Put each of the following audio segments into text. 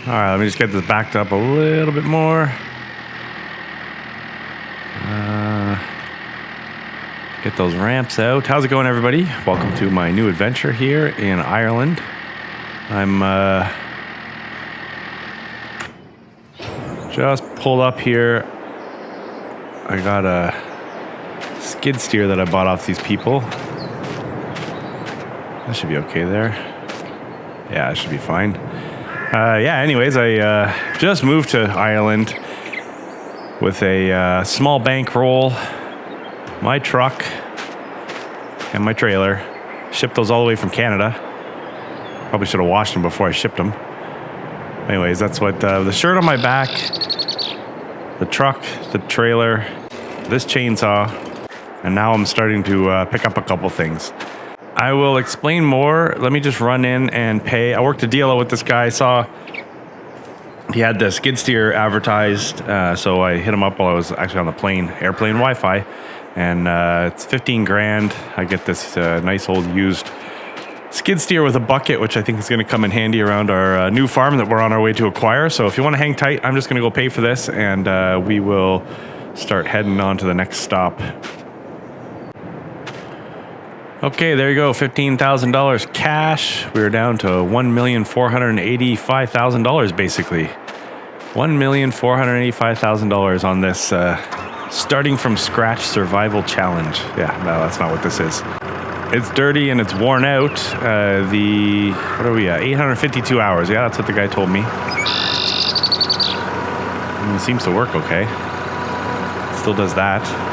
All right, let me just get this backed up a little bit more. Get those ramps out. How's it going, everybody? Welcome to my new adventure here in Ireland. I'm just pulled up here. I got a skid steer that I bought off these people. That should be okay there. Yeah, it should be fine. Anyways, I just moved to Ireland with a small bankroll, my truck, and my trailer. Shipped those all the way from Canada. Probably should have washed them before I shipped them. Anyways, that's what the shirt on my back, the truck, the trailer, this chainsaw, and now I'm starting to pick up a couple things. I will explain more. Let me just run in and pay. I worked a deal with this guy. I saw he had the skid steer advertised, so I hit him up while I was actually on the plane, airplane Wi-Fi, and it's 15 grand. I get this nice old used skid steer with a bucket, which I think is going to come in handy around our new farm that we're on our way to acquire. So if you want to hang tight, I'm just going to go pay for this, and we will start heading on to the next stop. Okay, there you go, $15,000 cash. We're down to $1,485,000 basically. $1,485,000 on this starting from scratch survival challenge. Yeah, no, that's not what this is. It's dirty and it's worn out. What are we at? 852 hours. Yeah, that's what the guy told me. It seems to work okay. Still does that.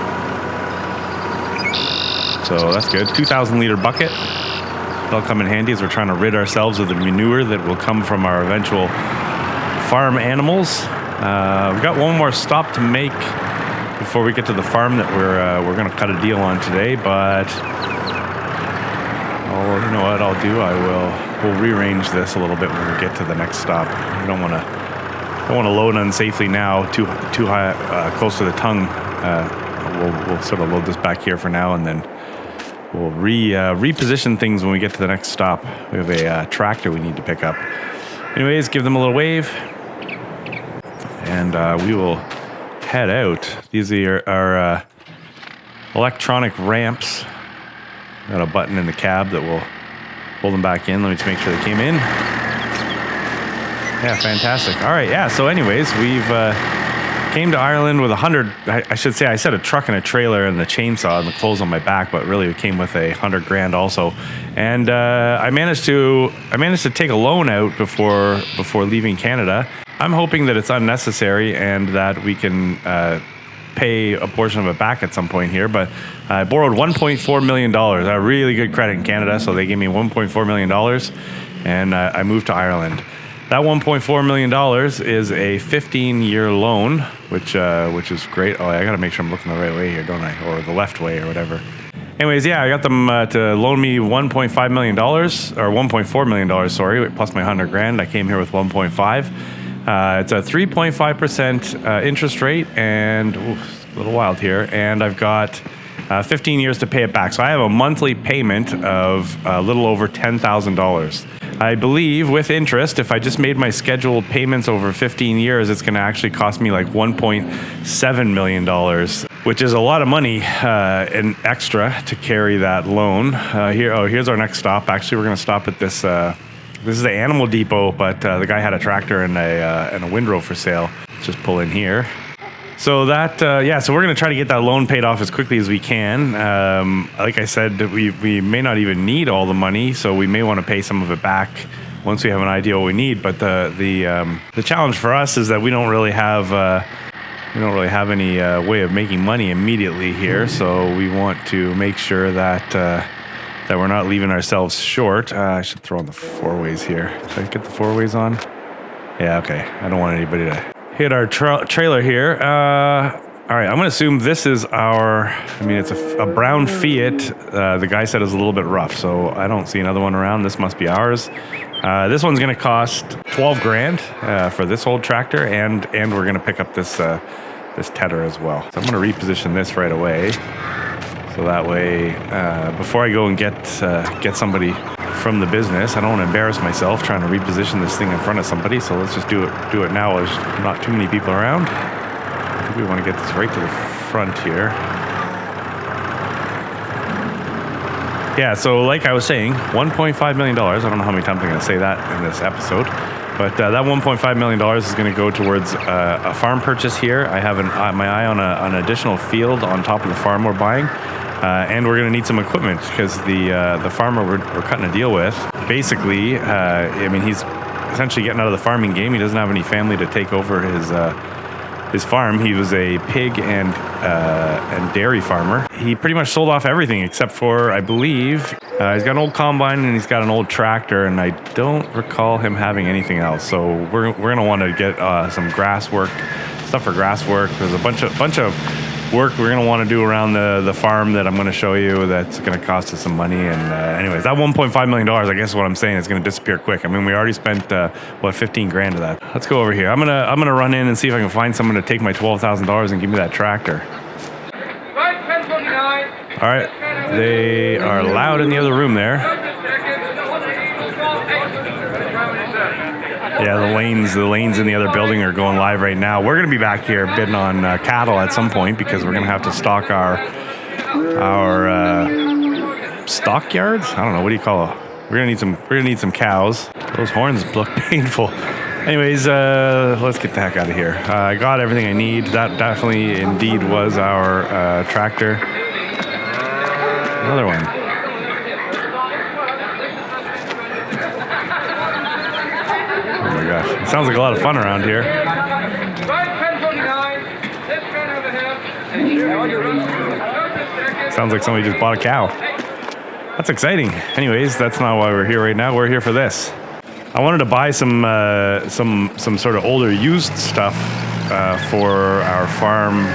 So that's good. 2,000 liter bucket. That'll come in handy as we're trying to rid ourselves of the manure that will come from our eventual farm animals. We've got one more stop to make before we get to the farm that we're going to cut a deal on today. But you know what I'll do? We'll rearrange this a little bit when we get to the next stop. We don't want to load unsafely now, too high, close to the tongue. We'll sort of load this back here for now, and then we'll reposition things when we get to the next stop. We have a tractor we need to pick up. Anyways, give them a little wave, and we will head out. These are our electronic ramps. Got a button in the cab that will hold them back in. Let me just make sure they came in. Yeah, fantastic. All right, yeah, so anyways, we've came to Ireland with 100, I should say, I said a truck and a trailer and the chainsaw and the clothes on my back, but really it came with 100 grand also. And I managed to take a loan out before leaving Canada. I'm hoping that it's unnecessary and that we can pay a portion of it back at some point here, but I borrowed $1.4 million. I have really good credit in Canada, so they gave me $1.4 million, and I moved to Ireland. That $1.4 million is a 15-year loan, which is great. Oh, I got to make sure I'm looking the right way here, don't I? Or the left way or whatever. Anyways, yeah, I got them to loan me $1.5 million, or $1.4 million, sorry, plus my 100 grand. I came here with 1.5. It's a 3.5% interest rate, and a little wild here. And I've got 15 years to pay it back. So I have a monthly payment of a little over $10,000. I believe with interest, if I just made my scheduled payments over 15 years, it's going to actually cost me like $1.7 million, which is a lot of money and extra to carry that loan. Here's our next stop. Actually, we're going to stop at this. This is the animal depot, but the guy had a tractor and a windrow for sale. Let's just pull in here. So that, so we're going to try to get that loan paid off as quickly as we can. Like I said, we may not even need all the money, so we may want to pay some of it back once we have an idea what we need. But the challenge for us is that we don't really have any way of making money immediately here. So we want to make sure that we're not leaving ourselves short. I should throw on the four-ways here. Should I get the four-ways on? Yeah, okay. I don't want anybody to hit our trailer here. All right, I'm going to assume this is it's a brown Fiat. The guy said it's a little bit rough, so I don't see another one around. This must be ours. This one's going to cost 12 grand for this old tractor, and we're going to pick up this tedder as well. So I'm going to reposition this right away. So that way, before I go and get somebody from the business. I don't want to embarrass myself trying to reposition this thing in front of somebody, so let's just do it now. There's not too many people around. I think we want to get this right to the front here. Yeah, so like I was saying, $1.5 million. I don't know how many times I'm going to say that in this episode, but that $1.5 million is going to go towards a farm purchase here. I have my eye on an additional field on top of the farm we're buying. And we're going to need some equipment because the farmer we're cutting a deal with, basically, I mean, he's essentially getting out of the farming game. He doesn't have any family to take over his farm. He was a pig and dairy farmer. He pretty much sold off everything except for, I believe, he's got an old combine and he's got an old tractor, and I don't recall him having anything else. So we're going to want to get some grass work, stuff for grass work. There's a bunch of work we're going to want to do around the farm that I'm going to show you that's going to cost us some money. And anyways, that $1.5 million, I guess what I'm saying, is going to disappear quick. I mean, we already spent, 15 grand of that. Let's go over here. I'm going to run in and see if I can find someone to take my $12,000 and give me that tractor. All right. They are loud in the other room there. Yeah, the lanes in the other building are going live right now. We're going to be back here bidding on cattle at some point because we're going to have to stock our stockyards. I don't know, what do you call it? We're gonna need some cows. Those horns look painful. Anyways, let's get the heck out of here. I got everything I need. That definitely indeed was our tractor. Another one. Oh my gosh, it sounds like a lot of fun around here. Sounds like somebody just bought a cow. That's exciting. Anyways, that's not why we're here right now. We're here for this. I wanted to buy some sort of older used stuff for our farm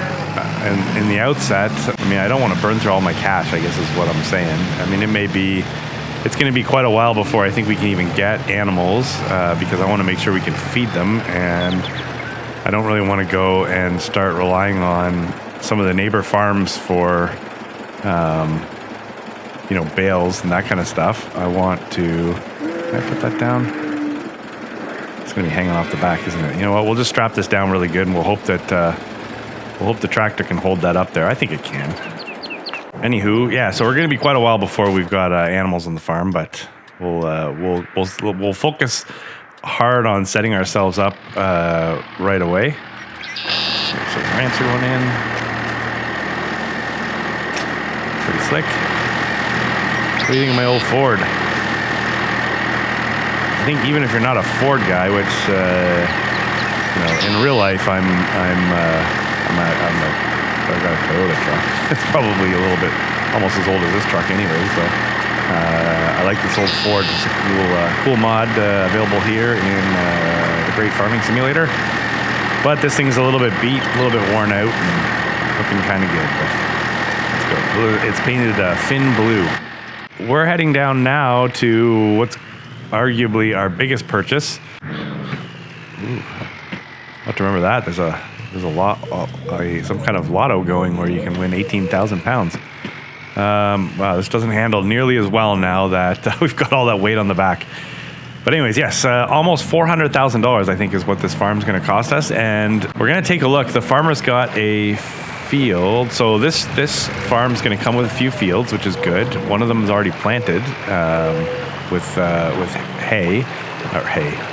in the outset. I mean, I don't want to burn through all my cash, I guess is what I'm saying. I mean, it's going to be quite a while before I think we can even get animals because I want to make sure we can feed them, and I don't really want to go and start relying on some of the neighbor farms for bales and that kind of stuff. I want to... Can I put that down? It's going to be hanging off the back, isn't it? You know what? We'll just strap this down really good, and we'll hope that the tractor can hold that up there. I think it can. Anywho, yeah. So we're going to be quite a while before we've got animals on the farm, but we'll focus hard on setting ourselves up right away. So rancher one in. Pretty slick. What do you think of my old Ford? I think even if you're not a Ford guy, which in real life I've got a Toyota truck. It's probably a little bit almost as old as this truck, anyways. But I like this old Ford. It's a cool mod available here in the Great Farming Simulator. But this thing's a little bit beat, a little bit worn out, and looking kind of good. But let's go. It's painted fin blue. We're heading down now to what's arguably our biggest purchase. Ooh, I have to remember that. There's a some kind of lotto going where you can win 18,000 pounds. Wow, this doesn't handle nearly as well now that we've got all that weight on the back. But anyways, yes, almost $400,000 I think is what this farm's going to cost us, and we're going to take a look. The farmer's got a field, so this farm's going to come with a few fields, which is good. One of them is already planted with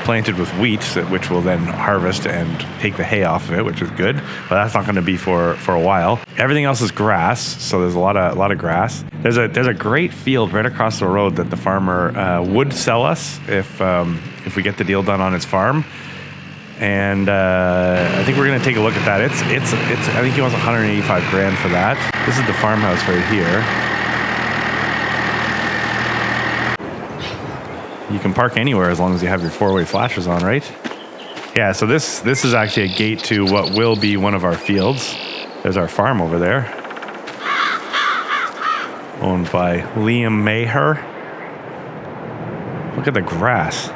planted with wheat, which will then harvest and take the hay off of it, which is good. But that's not going to be for a while. Everything else is grass, so there's a lot of grass. There's a great field right across the road that the farmer would sell us if we get the deal done on his farm. And I think we're going to take a look at that. It's I think he wants 185 grand for that. This is the farmhouse right here. You can park anywhere as long as you have your four-way flashers on, right? Yeah, so this is actually a gate to what will be one of our fields. There's our farm over there. Owned by Liam Maher. Look at the grass.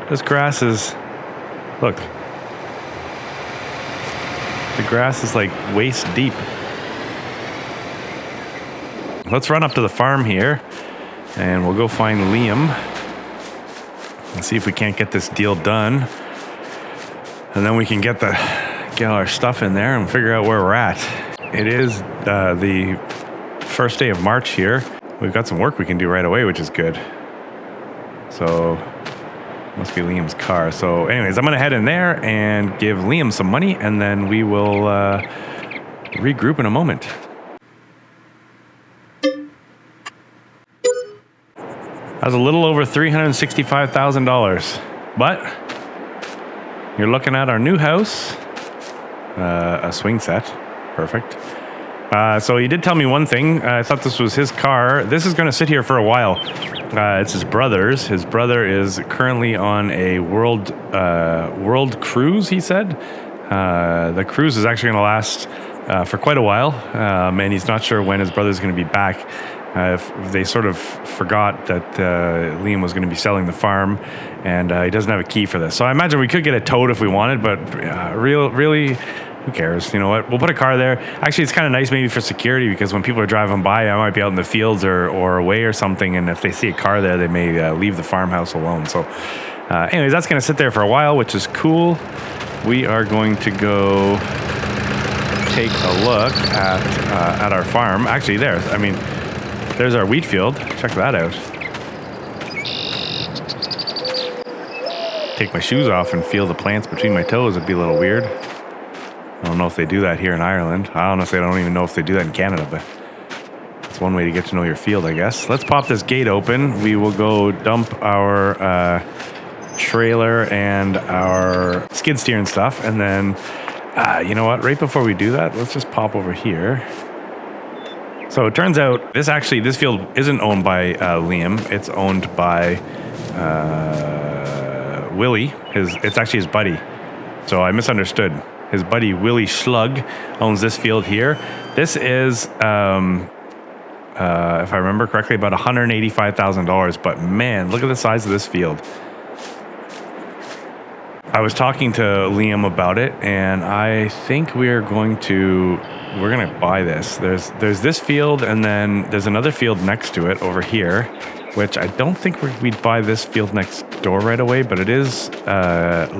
This grass is... Look. The grass is like waist deep. Let's run up to the farm here, and we'll go find Liam. and see if we can't get this deal done. And then we can get our stuff in there and figure out where we're at. It is the first day of March here. We've got some work we can do right away, which is good. So, must be Liam's car. So anyways, I'm going to head in there and give Liam some money, and then we will regroup in a moment. That's a little over $365,000. But you're looking at our new house, a swing set. Perfect. So he did tell me one thing. I thought this was his car. This is going to sit here for a while. It's his brother's. His brother is currently on a world cruise, he said. The cruise is actually going to last for quite a while, and he's not sure when his brother's going to be back. They sort of forgot that Liam was going to be selling the farm, and he doesn't have a key for this. So I imagine we could get it towed if we wanted, but really, who cares? You know what? We'll put a car there. Actually, it's kind of nice maybe for security, because when people are driving by, I might be out in the fields or away or something, and if they see a car there, they may leave the farmhouse alone. So anyways, that's going to sit there for a while, which is cool. We are going to go take a look at our farm. Actually, there's our wheat field. Check that out. Take my shoes off and feel the plants between my toes. It'd be a little weird. I don't know if they do that here in Ireland. I honestly don't even know if they do that in Canada, but it's one way to get to know your field, I guess. Let's pop this gate open. We will go dump our trailer and our skid steer and stuff. And then, you know what? Right before we do that, let's just pop over here. So it turns out this field isn't owned by Liam. It's owned by Willie. It's actually his buddy. So I misunderstood. His buddy Willie Schlug owns this field here. This is, if I remember correctly, about $185,000. But man, look at the size of this field. I was talking to Liam about it, and I think we're gonna buy this. There's this field, and then there's another field next to it over here, which I don't think we'd buy this field next door right away, but it is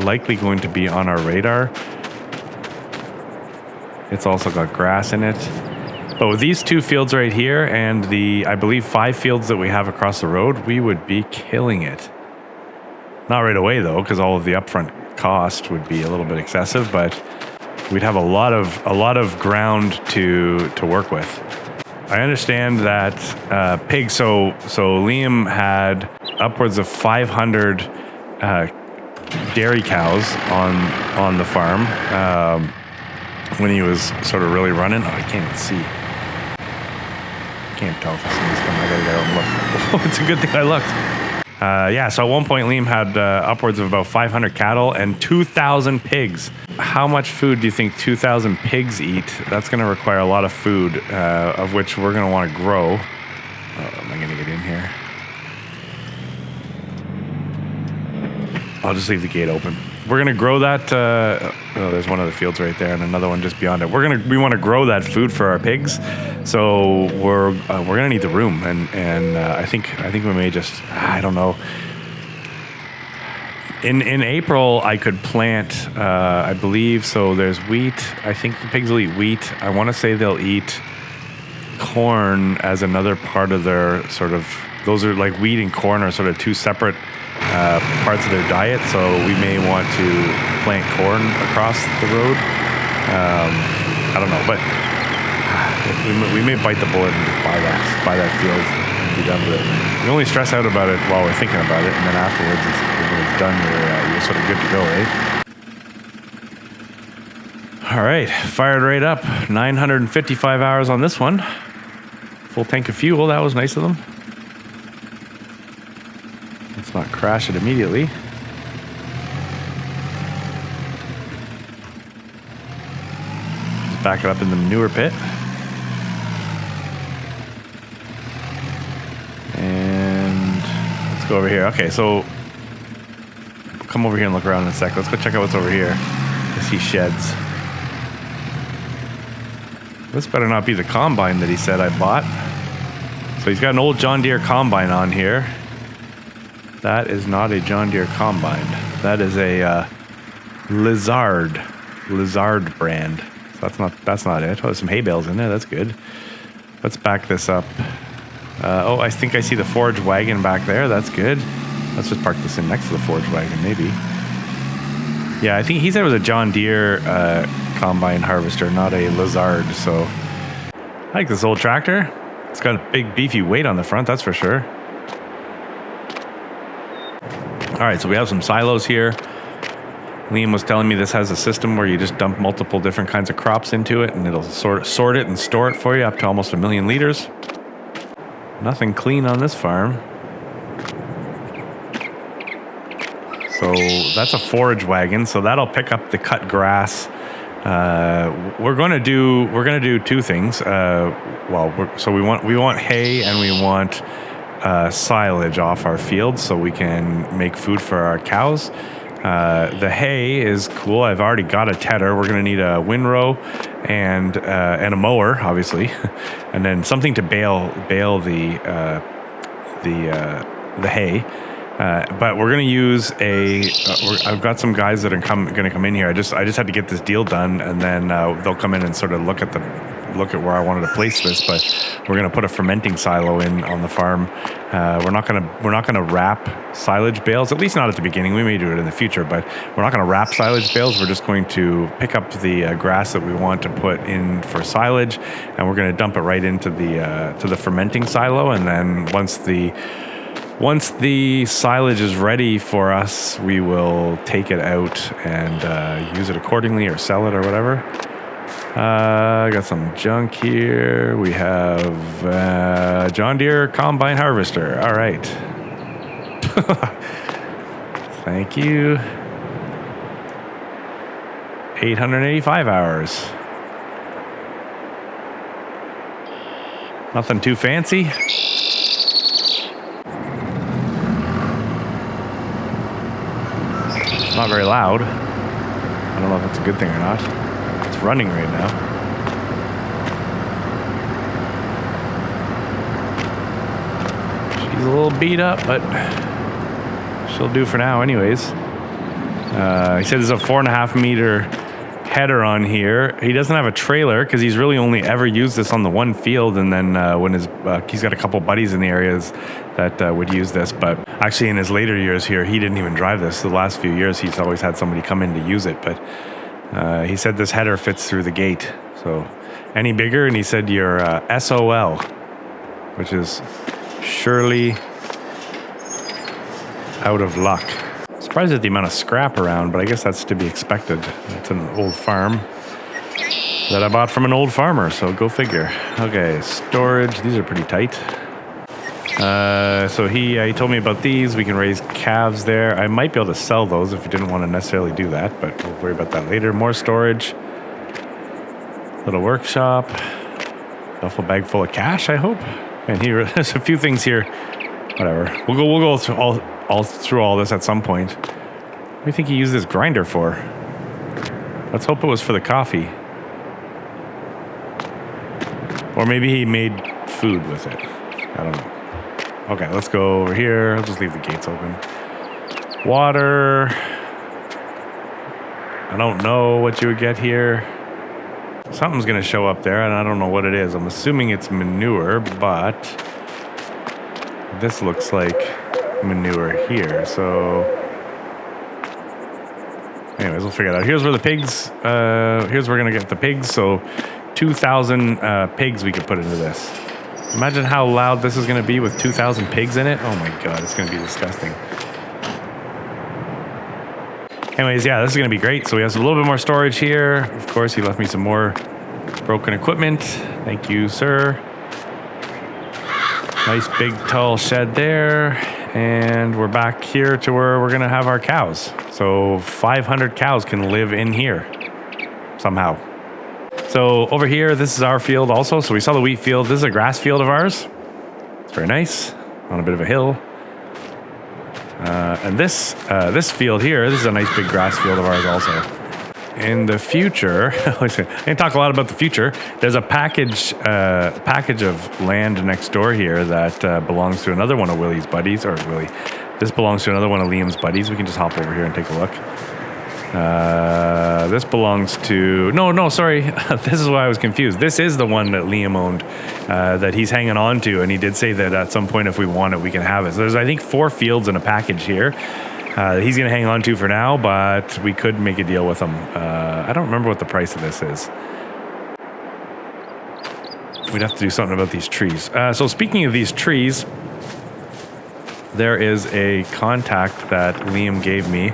likely going to be on our radar. It's also got grass in it. But with these two fields right here and the, I believe, 5 fields that we have across the road, we would be killing it. Not right away, though, because all of the upfront cost would be a little bit excessive, but we'd have a lot of ground to work with. I understand that pigs, so Liam had upwards of 500 dairy cows on the farm. When he was sort of really running. Oh, I can't even see. Can't tell if somebody's coming. I gotta go and look. Oh, it's a good thing I looked. So at one point Liam had upwards of about 500 cattle and 2,000 pigs. How much food do you think 2,000 pigs eat? That's going to require a lot of food, of which we're going to want to grow. Oh, am I going to get in here? I'll just leave the gate open. We're going to grow that. There's one of the fields right there and another one just beyond it. We want to grow that food for our pigs. So we're going to need the room. And I think we may just, I don't know. In April, I could plant, I believe, so there's wheat. I think the pigs will eat wheat. I want to say they'll eat corn as another part of their sort of, those are like wheat and corn are sort of two separate parts of their diet, so we may want to plant corn across the road. I don't know, but we may bite the bullet and just buy that field and be done with it. We only stress out about it while we're thinking about it, and then afterwards, when it's done, you're sort of good to go, right? All right, fired right up. 955 hours on this one. Full tank of fuel. That was nice of them. Let's not crash it immediately. Just back it up in the manure pit. And let's go over here. Okay, so come over here and look around in a sec. Let's go check out what's over here. I see sheds. This better not be the combine that he said I bought. So he's got an old John Deere combine on here. That is not a John Deere combine. That is a Lizard brand. So that's not it. Oh, there's some hay bales in there. That's good. Let's back this up. Oh, I think I see the forage wagon back there. That's good. Let's just park this in next to the forage wagon, maybe. Yeah, I think he said it was a John Deere combine harvester, not a Lizard. So I like this old tractor. It's got a big beefy weight on the front, that's for sure. All right, so we have some silos here. Liam was telling me this has a system where you just dump multiple different kinds of crops into it and it'll sort it and store it for you up to almost 1 million liters. Nothing clean on this farm. So that's a forage wagon, so that'll pick up the cut grass. We're gonna do two things. We want hay and we want silage off our fields so we can make food for our cows. The hay is cool. I've already got a tedder. We're gonna need a windrow and a mower, obviously, and then something to bale the hay. But we're gonna use I've got some guys that are gonna come in here. I just had to get this deal done, and then they'll come in and sort of look at where I wanted to place this. But we're gonna put a fermenting silo in on the farm. We're not gonna wrap silage bales, at least not at the beginning. We may do it in the future, but we're not gonna wrap silage bales. We're just going to pick up the grass that we want to put in for silage, and we're gonna dump it right into the fermenting silo. And then once the silage is ready for us, we will take it out and use it accordingly or sell it or whatever. I got some junk here. We have John Deere combine harvester. All right. Thank you. 885 hours. Nothing too fancy. It's not very loud. I don't know if that's a good thing or not. It's running right now. She's a little beat up, but she'll do for now anyways. He said there's a 4.5 meter header on here. He doesn't have a trailer because he's really only ever used this on the one field, and then when he's got a couple buddies in the areas that would use this. But actually in his later years here, he didn't even drive this. The last few years he's always had somebody come in to use it. But he said this header fits through the gate. So any bigger, and he said your SOL, which is surely out of luck. Surprised at the amount of scrap around, but I guess that's to be expected. It's an old farm that I bought from an old farmer, so go figure. Okay, storage. These are pretty tight. So he told me about these. We can raise calves there. I might be able to sell those if you didn't want to necessarily do that, but we'll worry about that later. More storage. Little workshop. Duffel bag full of cash, I hope. And here, there's a few things here. Whatever. We'll go through all this at some point. What do you think he used this grinder for? Let's hope it was for the coffee. Or maybe he made food with it. I don't know. Okay, let's go over here. I'll just leave the gates open. Water. I don't know what you would get here. Something's going to show up there, and I don't know what it is. I'm assuming it's manure, but this looks like manure here. So anyways, we'll figure it out. Here's where the pigs, here's where we're going to get the pigs. So 2,000 pigs we could put into this. Imagine how loud this is going to be with 2,000 pigs in it. Oh my God, it's going to be disgusting. Anyways, yeah, this is going to be great. So we have a little bit more storage here. Of course, he left me some more broken equipment. Thank you, sir. Nice big tall shed there. And we're back here to where we're going to have our cows. So 500 cows can live in here somehow. So over here, this is our field also. So we saw the wheat field. This is a grass field of ours. It's very nice on a bit of a hill. And this field here, this is a nice big grass field of ours also. In the future, I can talk a lot about the future. There's a package of land next door here that belongs to another one of Willie's buddies, or This belongs to another one of Liam's buddies. We can just hop over here and take a look. This belongs to... No, sorry. This is why I was confused. This is the one that Liam owned that he's hanging on to, and he did say that at some point if we want it, we can have it. So there's, I think, 4 fields in a package here. He's going to hang on to for now, but we could make a deal with him. I don't remember what the price of this is. We'd have to do something about these trees. So speaking of these trees, there is a contact that Liam gave me.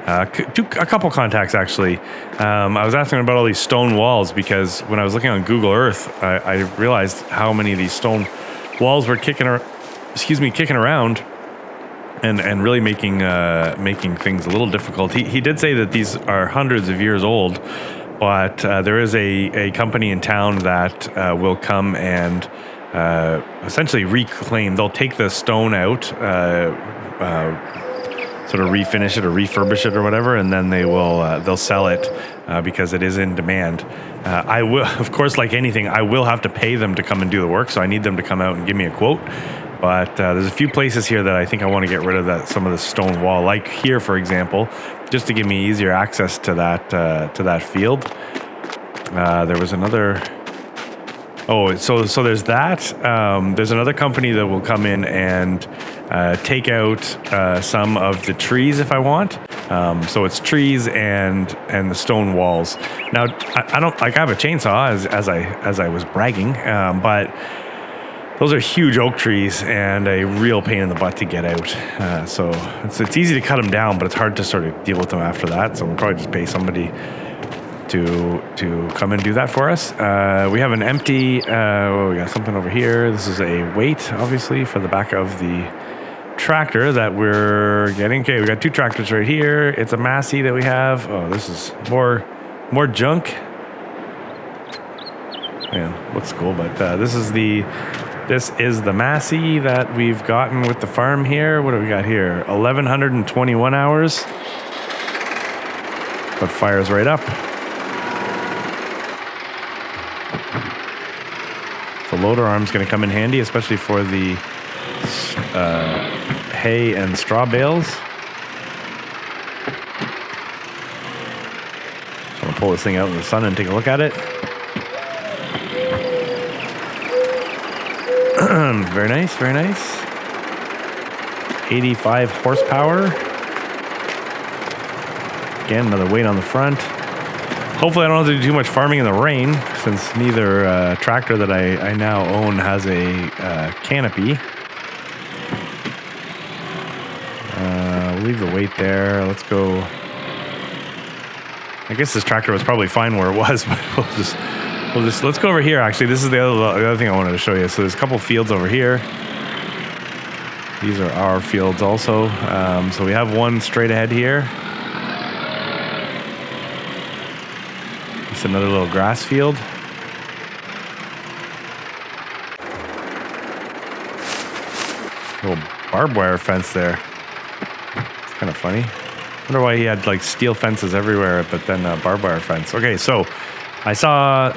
A couple contacts, actually. I was asking about all these stone walls because when I was looking on Google Earth, I realized how many of these stone walls were kicking around. And really making things a little difficult. He did say that these are hundreds of years old, but there is a company in town that will come and essentially reclaim. They'll take the stone out, sort of refinish it or refurbish it or whatever, and then they'll sell it because it is in demand. I will, of course, like anything, I will have to pay them to come and do the work, so I need them to come out and give me a quote. But there's a few places here that I think I want to get rid of some of the stone wall, like here, for example, just to give me easier access to that field. There was another. Oh, so there's that. There's another company that will come in and take out some of the trees if I want. So it's trees and the stone walls. Now I don't like I have a chainsaw as I was bragging, but. Those are huge oak trees and a real pain in the butt to get out. So it's easy to cut them down, but it's hard to sort of deal with them after that. So we'll probably just pay somebody to come and do that for us. We have an empty, we got something over here. This is a weight, obviously, for the back of the tractor that we're getting. Okay, we got 2 tractors right here. It's a Massey that we have. Oh, this is more junk. Yeah, looks cool, but this is the Massey that we've gotten with the farm here. What do we got here? 1,121 hours. But fires right up. The loader arm's going to come in handy, especially for the hay and straw bales. So I'm going to pull this thing out in the sun and take a look at it. Very nice, very nice. 85 horsepower. Again, another weight on the front. Hopefully I don't have to do too much farming in the rain, since neither tractor that I now own has a canopy. We'll leave the weight there. Let's go. I guess this tractor was probably fine where it was, but let's go over here. Actually, this is the other thing I wanted to show you. So there's a couple fields over here. These are our fields also. So we have one straight ahead here. It's another little grass field. Little barbed wire fence there. It's kind of funny. Wonder why he had like steel fences everywhere, but then a barbed wire fence. Okay, so I saw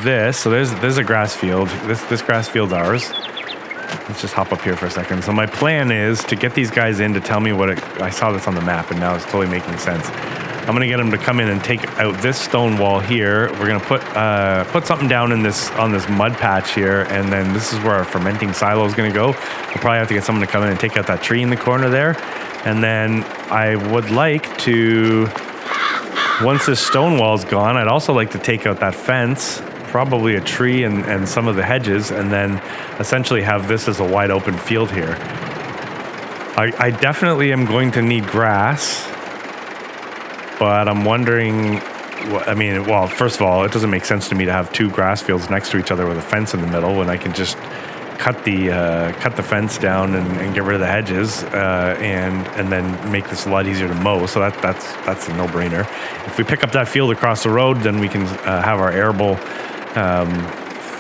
this. So there's a grass field. This grass field's ours. Let's just hop up here for a second. So my plan is to get these guys in to tell me I saw this on the map and now it's totally making sense. I'm gonna get them to come in and take out this stone wall here. We're gonna put something down on this mud patch here, and then this is where our fermenting silo is gonna go. We'll probably have to get someone to come in and take out that tree in the corner there. And then I would like to, once this stone wall's gone, I'd also like to take out that fence, probably a tree and some of the hedges, and then essentially have this as a wide open field here. I definitely am going to need grass, but I'm wondering, well, first of all, it doesn't make sense to me to have 2 grass fields next to each other with a fence in the middle when I can just cut the fence down and get rid of the hedges and then make this a lot easier to mow. So that's a no-brainer. If we pick up that field across the road, then we can have our arable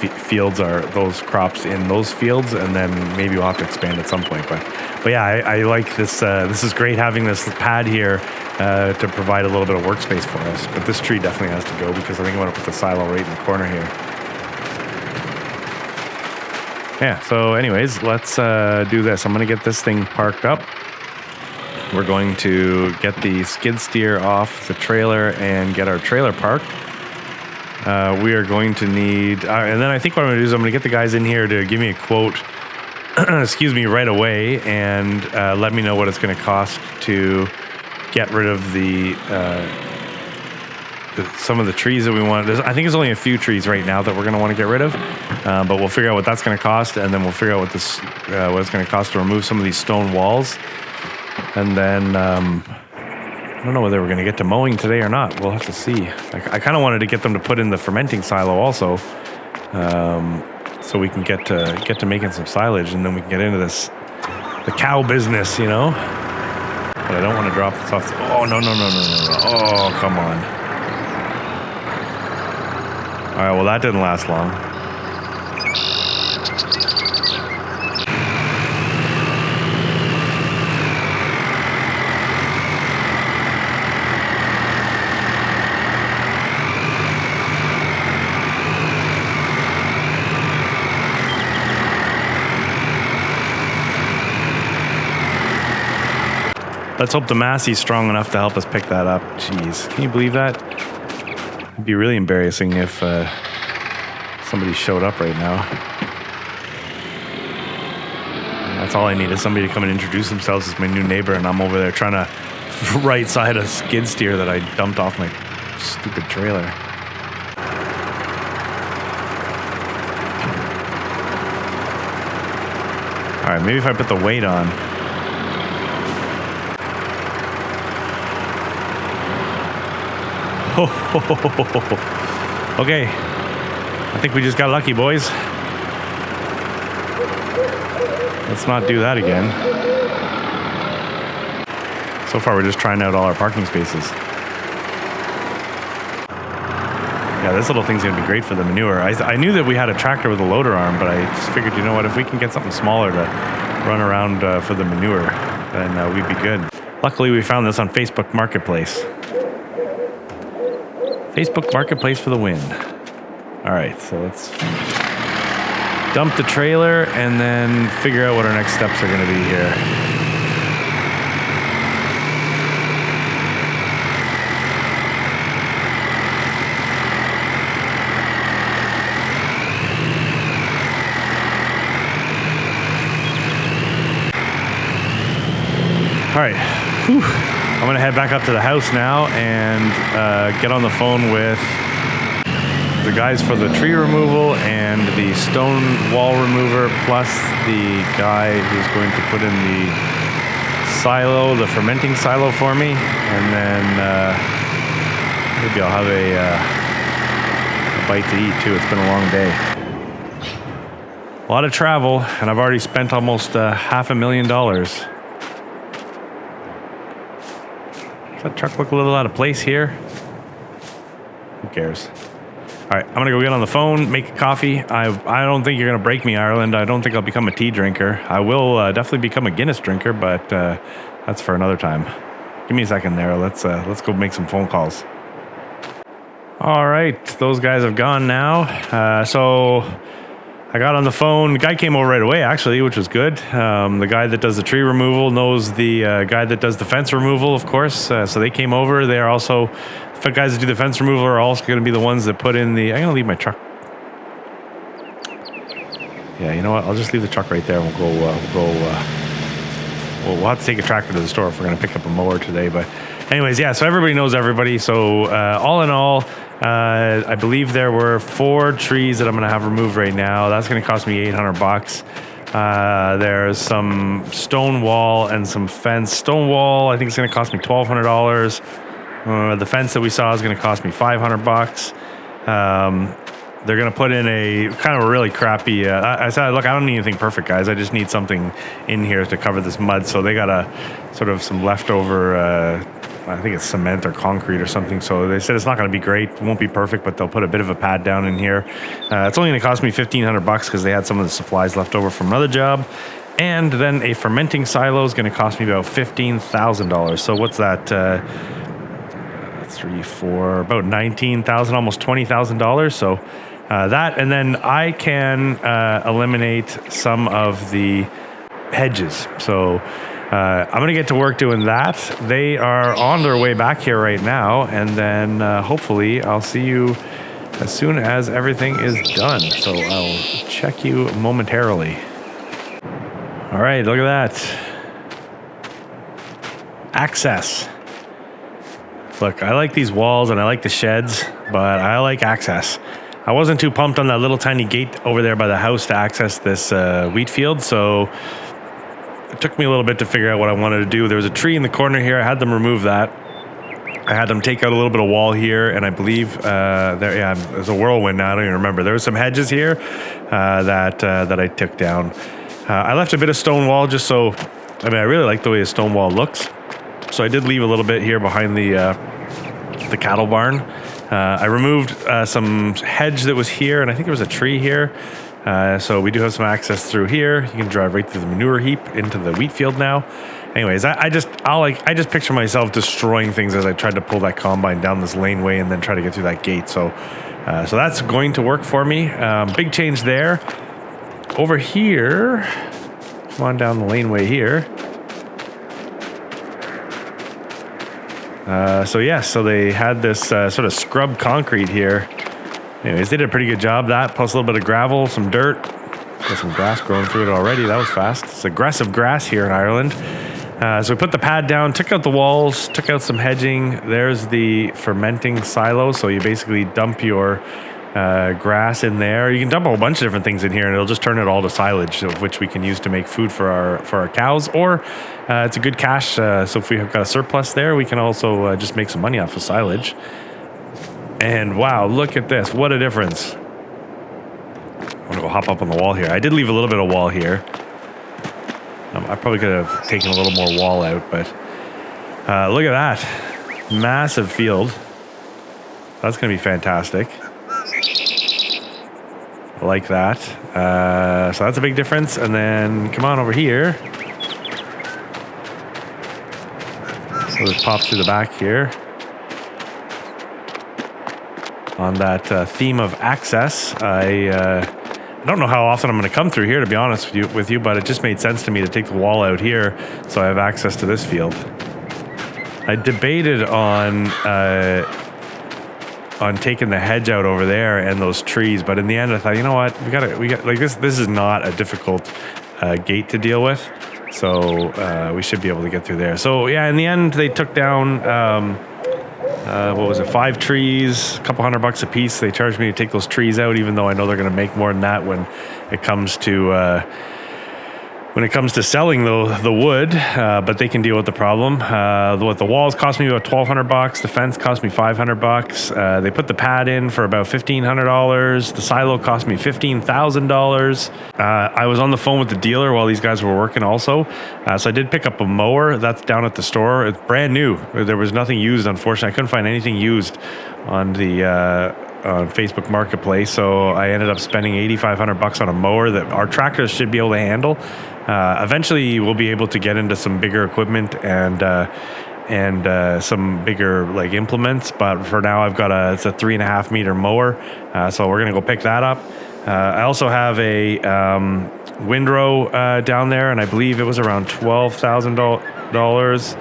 fields, are those crops in those fields, and then maybe we'll have to expand at some point. But yeah, I like this. This is great having this pad here to provide a little bit of workspace for us. But this tree definitely has to go because I think I want to put the silo right in the corner here. Yeah, so anyways, let's do this. I'm going to get this thing parked up. We're going to get the skid steer off the trailer and get our trailer parked. We are going to need, and then I think what I'm going to do is I'm going to get the guys in here to give me a quote, excuse me, right away, and let me know what it's going to cost to get rid of some of the trees that we want. I think there's only a few trees right now that we're going to want to get rid of, but we'll figure out what that's going to cost, and then we'll figure out what it's going to cost to remove some of these stone walls. And then I don't know whether we're going to get to mowing today or not. We'll have to see. I kind of wanted to get them to put in the fermenting silo also, so we can get to making some silage, and then we can get into the cow business, you know. But I don't want to drop this off. Oh no! Oh, come on! All right, well that didn't last long. Let's hope the Massey's strong enough to help us pick that up. Jeez, can you believe that? It'd be really embarrassing if somebody showed up right now. That's all I need is somebody to come and introduce themselves as my new neighbor, and I'm over there trying to right side a skid steer that I dumped off my stupid trailer. All right, maybe if I put the weight on. Okay, I think we just got lucky, boys. Let's not do that again. So far, we're just trying out all our parking spaces. Yeah, this little thing's gonna be great for the manure. I knew that we had a tractor with a loader arm, but I just figured, you know what, if we can get something smaller to run around for the manure, then we'd be good. Luckily, we found this on Facebook Marketplace. Facebook Marketplace for the win. All right, so let's dump the trailer and then figure out what our next steps are going to be here. All right. Whew. I'm going to head back up to the house now and get on the phone with the guys for the tree removal and the stone wall remover, plus the guy who's going to put in the silo, the fermenting silo for me. And then maybe I'll have a bite to eat too. It's been a long day. A lot of travel, and I've already spent almost $500,000. Does that truck look a little out of place here? Who cares? All right, I'm gonna go get on the phone, make a coffee. I don't think you're gonna break me, Ireland. I don't think I'll become a tea drinker. I will definitely become a Guinness drinker, but that's for another time. Give me a second there. Let's go make some phone calls. All right, those guys have gone now. So I got on the phone. The guy came over right away, actually, which was good. The guy that does the tree removal knows the guy that does the fence removal, of course. So they came over. They are also, the guys that do the fence removal are also going to be the ones that put in the, I'm going to leave my truck. Yeah, you know what? I'll just leave the truck right there and we'll have to take a tractor to the store if we're going to pick up a mower today. But anyways, yeah, so everybody knows everybody. So all in all, I believe there were 4 trees that I'm going to have removed right now. That's going to cost me $800. There's some stone wall and some fence. Stone wall, I think it's going to cost me $1,200. The fence that we saw is going to cost me $500. They're going to put in a kind of a really crappy, I said, look, I don't need anything perfect, guys. I just need something in here to cover this mud. So they got a sort of some leftover, I think it's cement or concrete or something. So they said it's not going to be great. It won't be perfect, but they'll put a bit of a pad down in here. It's only going to cost me $1,500 because they had some of the supplies left over from another job. And then a fermenting silo is going to cost me about $15,000. So what's that? 3, 4, about $19,000, almost $20,000. So That, and then I can eliminate some of the hedges. So I'm going to get to work doing that. They are on their way back here right now, and then hopefully I'll see you as soon as everything is done. So I'll check you momentarily. All right, look at that. Access. Look, I like these walls and I like the sheds, but I like access. I wasn't too pumped on that little tiny gate over there by the house to access this wheat field, so it took me a little bit to figure out what I wanted to do. There was a tree in the corner here. I had them remove that. I had them take out a little bit of wall here, and I believe there's a whirlwind now. I don't even remember. There was some hedges here that I took down. I left a bit of stone wall just so, I really like the way a stone wall looks. So I did leave a little bit here behind the cattle barn. I removed some hedge that was here, and I think there was a tree here. So we do have some access through here. You can drive right through the manure heap into the wheat field now. Anyways, I just picture myself destroying things as I tried to pull that combine down this laneway and then try to get through that gate. So that's going to work for me. Big change there. Over here, come on down the laneway here. So they had this sort of scrub concrete here. Anyways, they did a pretty good job. That plus a little bit of gravel, some dirt. Got some grass growing through it already. That was fast. It's aggressive grass here in Ireland. So we put the pad down, took out the walls, took out some hedging. There's the fermenting silo. So you basically dump your grass in there. You can dump a whole bunch of different things in here, and it'll just turn it all to silage, of which we can use to make food for our cows. Or it's a good cash. So if we have got a surplus there, we can also just make some money off of silage. And wow, look at this! What a difference! I'm gonna go hop up on the wall here. I did leave a little bit of wall here. I probably could have taken a little more wall out, but look at that massive field. That's gonna be fantastic. I like that. So that's a big difference. And then come on over here. So just pop through the back here. On that theme of access, I don't know how often I'm going to come through here, to be honest with you, but it just made sense to me to take the wall out here so I have access to this field. I debated on taking the hedge out over there and those trees, but in the end I thought, you know what, we got like this is not a difficult gate to deal with, so we should be able to get through there. So yeah, in the end they took down what was it, 5 trees, a couple $100 a piece. They charged me to take those trees out, even though I know they're going to make more than that when it comes to selling the wood, but they can deal with the problem. The walls cost me about $1,200. The fence cost me $500. They put the pad in for about $1,500. The silo cost me $15,000. I was on the phone with the dealer while these guys were working also. So I did pick up a mower that's down at the store. It's brand new. There was nothing used, unfortunately. I couldn't find anything used on the on Facebook Marketplace, so I ended up spending $8,500 on a mower that our tractors should be able to handle. Eventually, we'll be able to get into some bigger equipment and some bigger like implements. But for now, it's a 3.5 meter mower, so we're gonna go pick that up. I also have a windrow down there, and I believe it was around $12,000.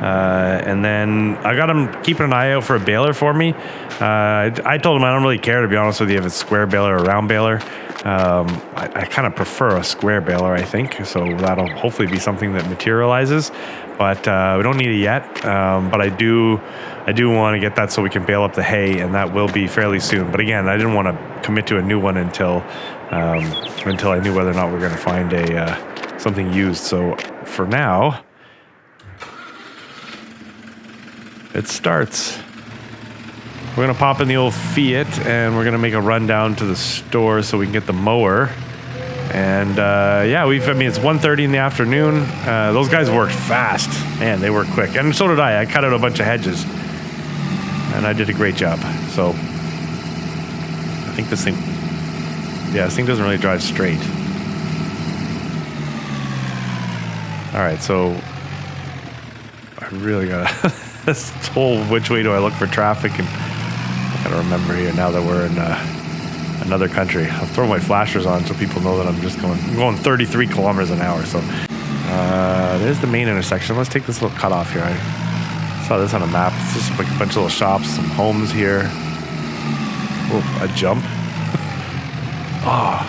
And then I got him keeping an eye out for a baler for me. I told him I don't really care, to be honest with you, if it's square baler or round baler. I kind of prefer a square baler, I think, so that'll hopefully be something that materializes, but we don't need it yet. But I do want to get that so we can bale up the hay, and that will be fairly soon. But again, I didn't want to commit to a new one until I knew whether or not we were going to find something used. So for now, it starts. We're going to pop in the old Fiat, and we're going to make a run down to the store so we can get the mower. And yeah, it's 1:30 in the afternoon. Those guys worked fast. Man, they worked quick. And so did I. I cut out a bunch of hedges. And I did a great job. So I think this thing doesn't really drive straight. All right, so I really got to... this whole which way do I look for traffic, and I gotta remember here now that we're in another country. I'll throw my flashers on so people know that I'm going 33 kilometers an hour. So there's the main intersection. Let's take this little cutoff here. I saw this on a map. It's just like a bunch of little shops, some homes here. Oh, a jump. Oh.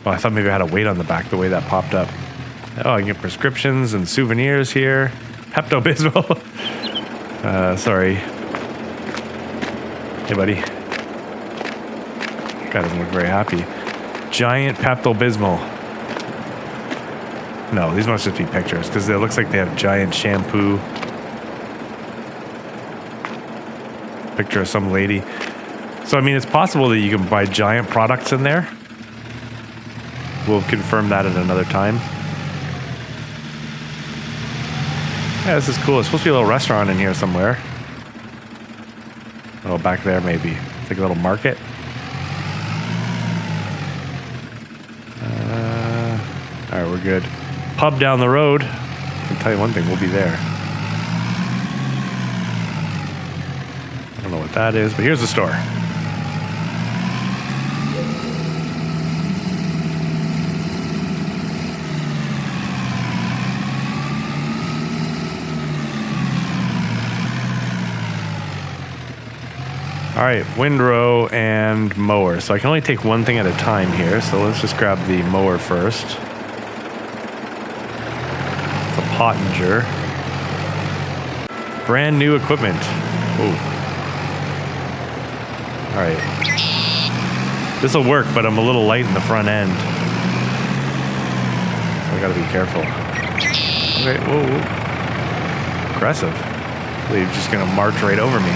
Well, I thought maybe I had a weight on the back the way that popped up. Oh, I can get prescriptions and souvenirs here. Pepto-Bismol. Sorry. Hey, buddy. Guy doesn't look very happy. Giant Pepto-Bismol. No, these must just be pictures because it looks like they have giant shampoo. Picture of some lady. So, I mean, it's possible that you can buy giant products in there. We'll confirm that at another time. Yeah, this is cool. It's supposed to be a little restaurant in here somewhere. Oh, back there maybe. It's like a little market. All right, we're good. Pub down the road. I can tell you one thing, we'll be there. I don't know what that is, but here's the store. All right, windrow and mower. So I can only take one thing at a time here. So let's just grab the mower first. It's a Pottinger. Brand new equipment. Ooh. All right. This will work, but I'm a little light in the front end. So I gotta be careful. Okay, whoa, whoa. Aggressive. You're just gonna march right over me.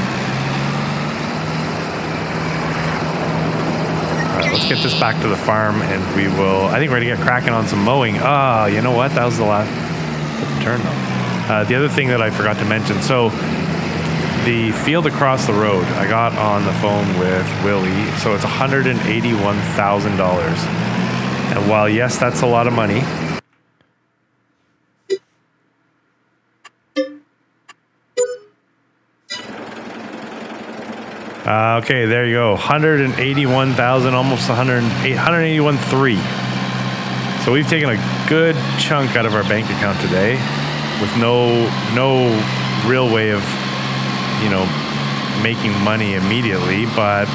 Let's get this back to the farm and we will, I think we're gonna get cracking on some mowing. Oh, you know what? That was the last turn though. The other thing that I forgot to mention, so the field across the road, I got on the phone with Willie, so it's $181,000. And while yes, that's a lot of money, okay, there you go. 181,000, almost 181.3. So we've taken a good chunk out of our bank account today, with no real way of, you know, making money immediately. But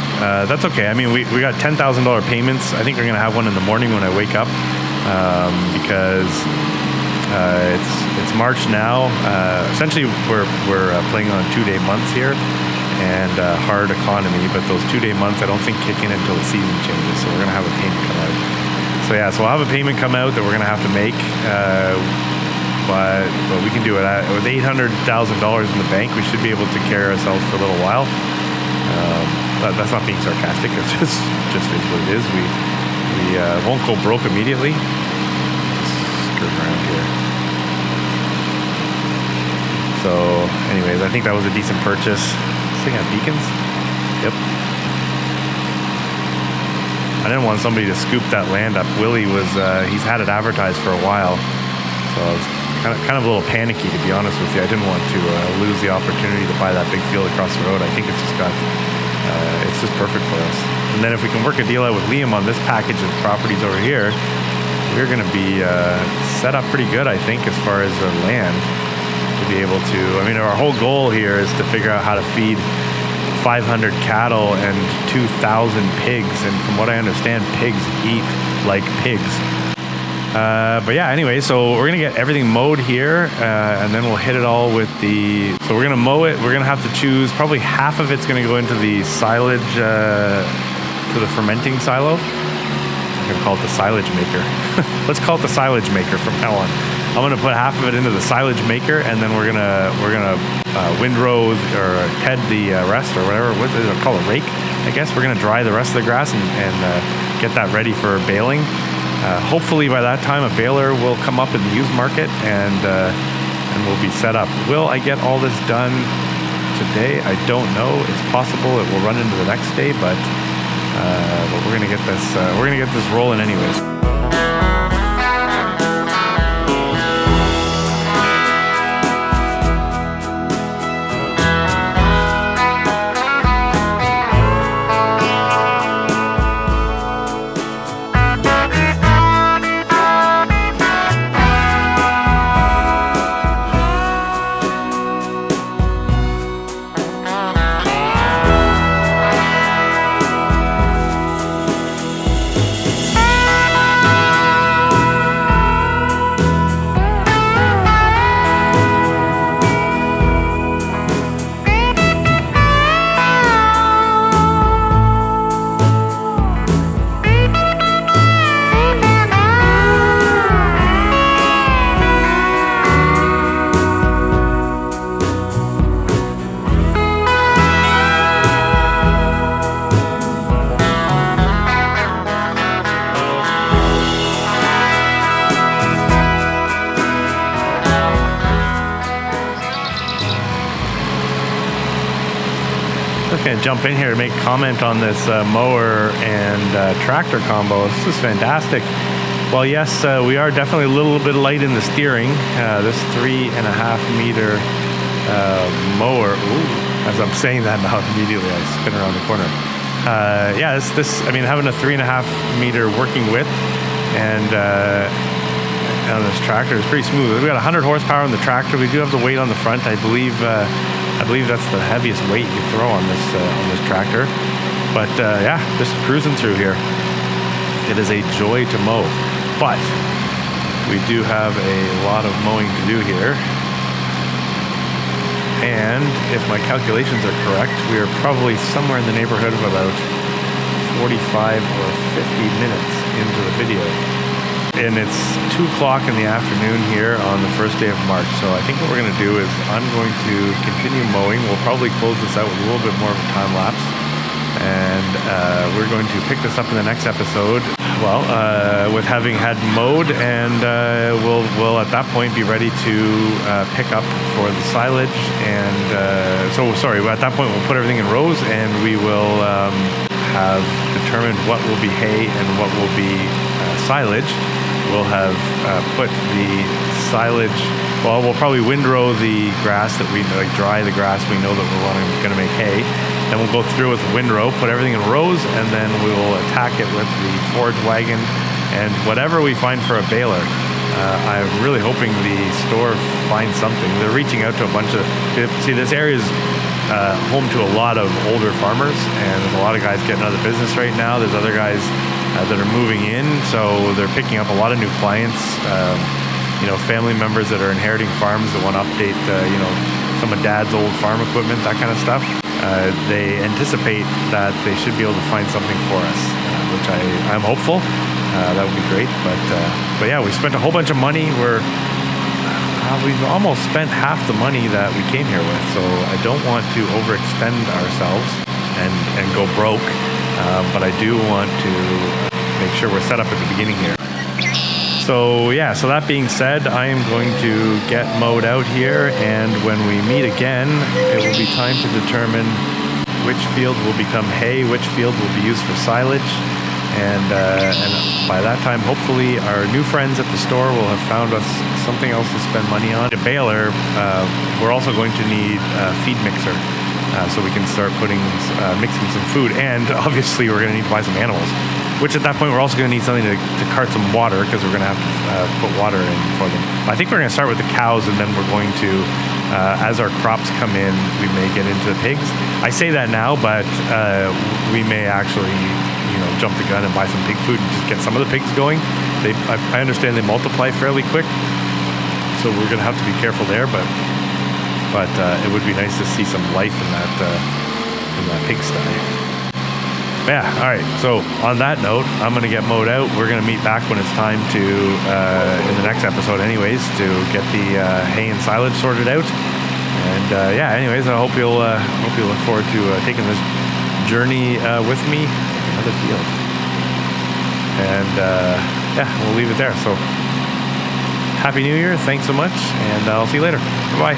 that's okay. I mean, we got $10,000 payments. I think we're gonna have one in the morning when I wake up, because it's March now. Essentially, we're playing on 2-day months here. And hard economy, but those 2-day months I don't think kick in until the season changes, so we're gonna have a payment come out. So yeah, so we'll have a payment come out that we're gonna have to make, but we can do it. With $800,000 in the bank, we should be able to carry ourselves for a little while. That's not being sarcastic. It's just is what it is. We won't go broke immediately. Just skirt around here. So, anyways, I think that was a decent purchase. Thing have beacons? Yep. I didn't want somebody to scoop that land up. Willie was, he's had it advertised for a while. So I was kind of a little panicky, to be honest with you. I didn't want to lose the opportunity to buy that big field across the road. I think it's just perfect for us. And then if we can work a deal out with Liam on this package of properties over here, we're going to be set up pretty good, I think, as far as the land. To be able to, I mean, our whole goal here is to figure out how to feed 500 cattle and 2,000 pigs, and from what I understand, pigs eat like pigs. But yeah, anyway, so we're gonna get everything mowed here, and then we'll hit it all with the, so we're gonna mow it. We're gonna have to choose, probably half of it's gonna go into the silage, to the fermenting silo. I'm gonna call it the silage maker. Let's call it the silage maker from now on. I'm gonna put half of it into the silage maker, and then we're gonna windrow or head the rest, or whatever. What is it called? A rake, I guess. We're gonna dry the rest of the grass and get that ready for baling. Hopefully by that time a baler will come up in the used market, and we'll be set up. Will I get all this done today? I don't know. It's possible it will run into the next day, but we're gonna get this. We're gonna get this rolling anyways. just gonna jump in here to make a comment on this mower and tractor combo. This is fantastic. Well, yes, we are definitely a little bit light in the steering. This 3.5 meter mower. Ooh, as I'm saying that now, immediately I spin around the corner. Yeah, I mean, having a 3.5 meter working width and on this tractor is pretty smooth. We got 100 horsepower on the tractor. We do have the weight on the front. I believe that's the heaviest weight you throw on this tractor. But yeah, just cruising through here. It is a joy to mow, but we do have a lot of mowing to do here. And if my calculations are correct, we are probably somewhere in the neighborhood of about 45 or 50 minutes into the video. And it's 2 o'clock in the afternoon here on the first day of March. So I think what we're going to do is I'm going to continue mowing. We'll probably close this out with a little bit more of a time lapse. And we're going to pick this up in the next episode. Well, with having had mowed, and we'll at that point be ready to pick up for the silage. And at that point we'll put everything in rows, and we will have determined what will be hay and what will be silage. We'll have put the silage. Well, we'll probably windrow the grass that we dry the grass we know that we're going to make hay. Then we'll go through with the windrow, put everything in rows, and then we will attack it with the forage wagon and whatever we find for a baler. I'm really hoping the store finds something. They're reaching out to a bunch of. See, this area is home to a lot of older farmers, and there's a lot of guys getting out of business right now. There's other guys that are moving in, so they're picking up a lot of new clients. Family members that are inheriting farms that want to update, some of dad's old farm equipment, that kind of stuff. They anticipate that they should be able to find something for us, which I'm hopeful. That would be great. But yeah, we spent a whole bunch of money. We've almost spent half the money that we came here with, so I don't want to overextend ourselves and go broke. But I do want to make sure we're set up at the beginning here. So yeah, so that being said, I am going to get mowed out here, and when we meet again, it will be time to determine which field will become hay, which field will be used for silage, and by that time, hopefully, our new friends at the store will have found us something else to spend money on. A baler, we're also going to need a feed mixer, so we can start mixing some food, and obviously we're going to need to buy some animals. Which at that point, we're also going to need something to cart some water, because we're going to have to put water in for them. I think we're going to start with the cows, and then we're going to, as our crops come in, we may get into the pigs. I say that now, but we may actually, jump the gun and buy some pig food and just get some of the pigs going. I understand they multiply fairly quick, so we're going to have to be careful there. But it would be nice to see some life in that pigsty. Yeah, all right. So on that note, I'm going to get mowed out. We're going to meet back when it's time to, in the next episode anyways, to get the hay and silage sorted out. And anyways, I hope you'll look forward to taking this journey with me to another field. And we'll leave it there. So happy New Year. Thanks so much. And I'll see you later. Bye-bye.